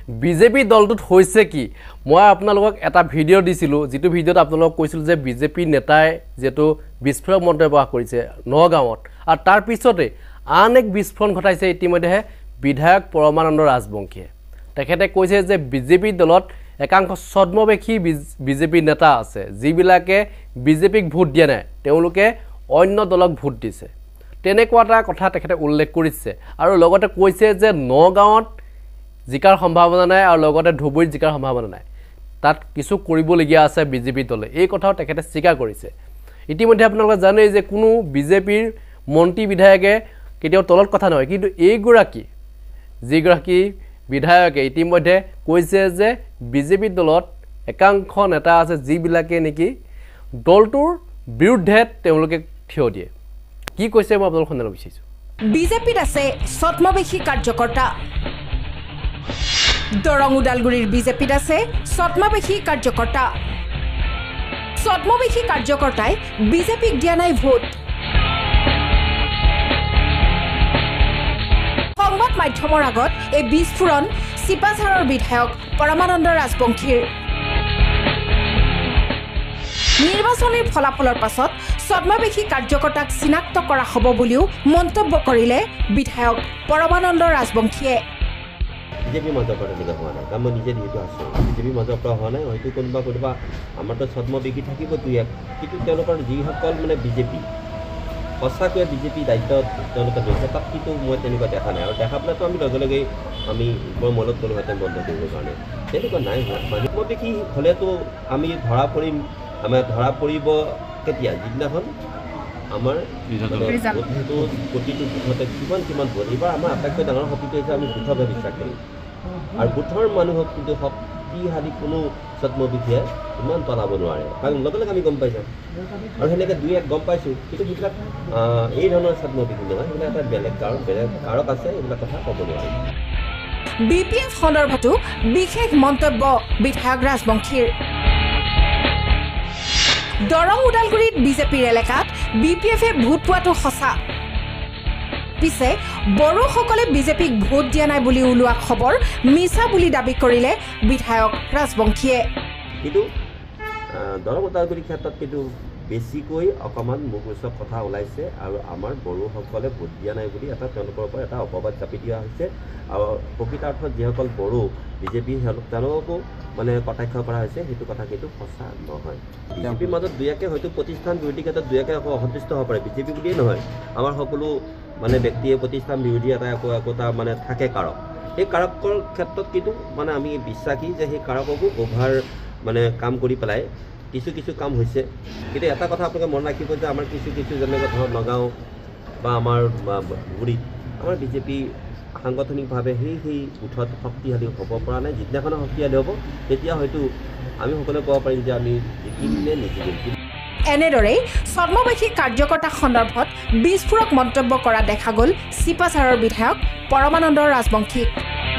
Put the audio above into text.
BJP দলটোত হৈছে কি মই আপোনালোকক এটা ভিডিও দিছিলো যেটো ভিডিওত আপোনালোকক কৈছিল যে বিজেপি নেতাই যেটো বিস্ফোৰক মন্তব্য প্ৰকাশ কৰিছে নগাঁৱত আৰু তাৰ পিছতে আন এক বিস্ফোৰণ ঘটাইছে ইতিমধ্যে বিধায়ক পৰমানন্দ ৰাজবংশীয়ে তেখেতে কৈছে যে বিজেপি দলত একাংশ ছদ্মবেশী বিজেপি নেতা আছে যিবিলাকে বিজেপিক ভোট দিয়া নাই তেওঁলোকে অন্য দলক ভোট দিছে তেনেকুৱা এটা কথা তেখেতে উল্লেখ কৰিছে আৰু লগতে কৈছে যে নগাঁৱত জিকাৰ সম্ভাৱনা নাই আৰু লগতে ধুবুৰীত জিকাৰ সম্ভাৱনা নাই তাত কিছু কৰিবলগীয়া আছে বিজেপি দলে এই কথাও তেখেতে স্বীকাৰ কৰিছে ইতিমধ্যে আপোনালোকে জানে যে কোনো বিজেপিৰ মন্ত্ৰী বিধায়কে কেতিয়াও তলত কথা নহয় কিন্তু এইগৰাকী যিগৰাকী বিধায়কে ইতিমধ্যে কৈছে যে বিজেপি দলত একাংশ নেতা আছে যিবিলাকে নেকি দলটোৰ বিৰুদ্ধে তেওঁলোকে থিয় দিয়ে কি কৈছে মই আপোনালোকক শুনাব বিচাৰিছো বিজেপিত আছে ছদ্মবেশী কাৰ্যকৰ্তা দৰং উদালগুৰিৰ বিজেপিত আছে ছদ্মবেশী কাৰ্যকৰ্তা ছদ্মবেশী কাৰ্যকৰ্তাই বিজেপিক দিয়া নাই ভোট সংবাদ মাধ্যমৰ আগত এই বিস্ফোৰণ চিপাঝাৰৰ বিধায়ক পৰমানন্দ ৰাজবংশীৰ নিৰ্বাচনীৰ ফলাফলৰ পাছত ছদ্মবেশী কাৰ্যকৰ্তাক চিনাক্ত কৰা হ'ব বুলিও মন্তব্য কৰিলে বিধায়ক পৰমানন্দ ৰাজবংশীয়ে বিজেপি মাজৰ পৰা তেনেকুৱা হোৱা নাই কাৰণ মই নিজে যিহেতু আছোঁ বিজেপি মাজৰ পৰা হোৱা নাই হয়তো কোনোবা আমাৰতো ছদ্মবেশী থাকিব দুই এক কিন্তু তেওঁলোকৰ যিসকল মানে বিজেপি সঁচাকৈ বিজেপি দায়িত্ব তেওঁলোকে লৈছে তাত কিন্তু মই তেনেকুৱা দেখা নাই আৰু দেখা পেলাইতো আমি লগে লগেই আমি বৰ মনত গ'লোহেঁতেন বন্ধ কৰিবৰ কাৰণে তেনেকুৱা নাই হোৱা ছদ্মবেশী হ'লেতো আমি ধৰা পৰিম আমাৰ ধৰা পৰিব কেতিয়া যিদিনাখন আমাৰ ভোটটো প্ৰতিটো বুথতে কিমান ভোট এইবাৰ আমাৰ আটাইতকৈ ডাঙৰ শক্তিটো হৈছে আমি বুথকহে বিশ্বাস কৰিম আৰু বুথৰ মানুহক কিন্তু শক্তিশালী কোনো ছদ্মবেশীয়ে ইমান পেলাব নোৱাৰে কাৰণ লগে লগে আমি গম পাই যাম আৰু সেনেকৈ দুই এক গম পাইছোঁ কিন্তু সেইবিলাক এই ধৰণৰ ছদ্মবেশী নহয় সেইবিলাক এটা বেলেগ কাৰক আছে এইবিলাক কথা ক'ব নোৱাৰি বিপিএফ সন্দৰ্ভতো বিশেষ মন্তব্য বিধায়ক ৰাজবংশীৰ দৰং উদালগুৰিত বিজেপিৰ এলেকাত বিপিএফে ভোট পোৱাটো সঁচা পিছে বড়োসকলে বিজেপিক ভোট দিয়া নাই বুলি ওলোৱা খবৰ মিছা বুলি দাবী কৰিলে বিধায়ক ৰাজবংশীয়ে কিন্তু দৰং উদালগুৰি ক্ষেত্ৰত কিন্তু বেছিকৈ অকণমান মুখৰোচক কথা ওলাইছে আৰু আমাৰ বড়োসকলে ভোট দিয়া নাই বুলি এটা তেওঁলোকৰ ওপৰত এটা অপবাদ চাপি দিয়া হৈছে আৰু প্ৰকৃতাৰ্থত যিসকল বড়ো বিজেপি তেওঁলোককো মানে কটাক্ষ কৰা হৈছে সেইটো কথা কিন্তু সঁচা নহয় বিজেপিৰ মাজত দুই একে হয়তো প্ৰতিষ্ঠান বিৰোধী ক্ষেত্ৰত দুই একে আকৌ অসন্তুষ্ট হ'ব পাৰে বিজেপি বুলিয়েই নহয় আমাৰ সকলো মানে ব্যক্তিয়ে প্ৰতিষ্ঠান বিৰোধী এটা একোটা মানে থাকে কাৰক সেই কাৰকৰ ক্ষেত্ৰত কিন্তু মানে আমি বিশ্বাসী যে সেই কাৰককো অভাৰ মানে কাম কৰি পেলাই কিছু কাম হৈছে কিন্তু এটা কথা আপোনালোকে মন ৰাখিব যে আমাৰ কিছু যেনেকৈ ধৰক নগাঁও বা আমাৰ ধুবুৰীত আমাৰ বিজেপি সাংগঠনিকভাৱে সেই বুথত শক্তিশালী হ'ব পৰা নাই যিদিনাখনে শক্তিশালী হ'ব তেতিয়া হয়তো আমি সকলোৱে ক'ব পাৰিম যে আমি জিকিম নে নিজিকিম এনেদৰেই ছদ্মবেশী কাৰ্যকৰ্তা সন্দৰ্ভত বিস্ফোৰক মন্তব্য কৰা দেখা গ'ল চিপাঝাৰৰ বিধায়ক পৰমানন্দ ৰাজবংশীক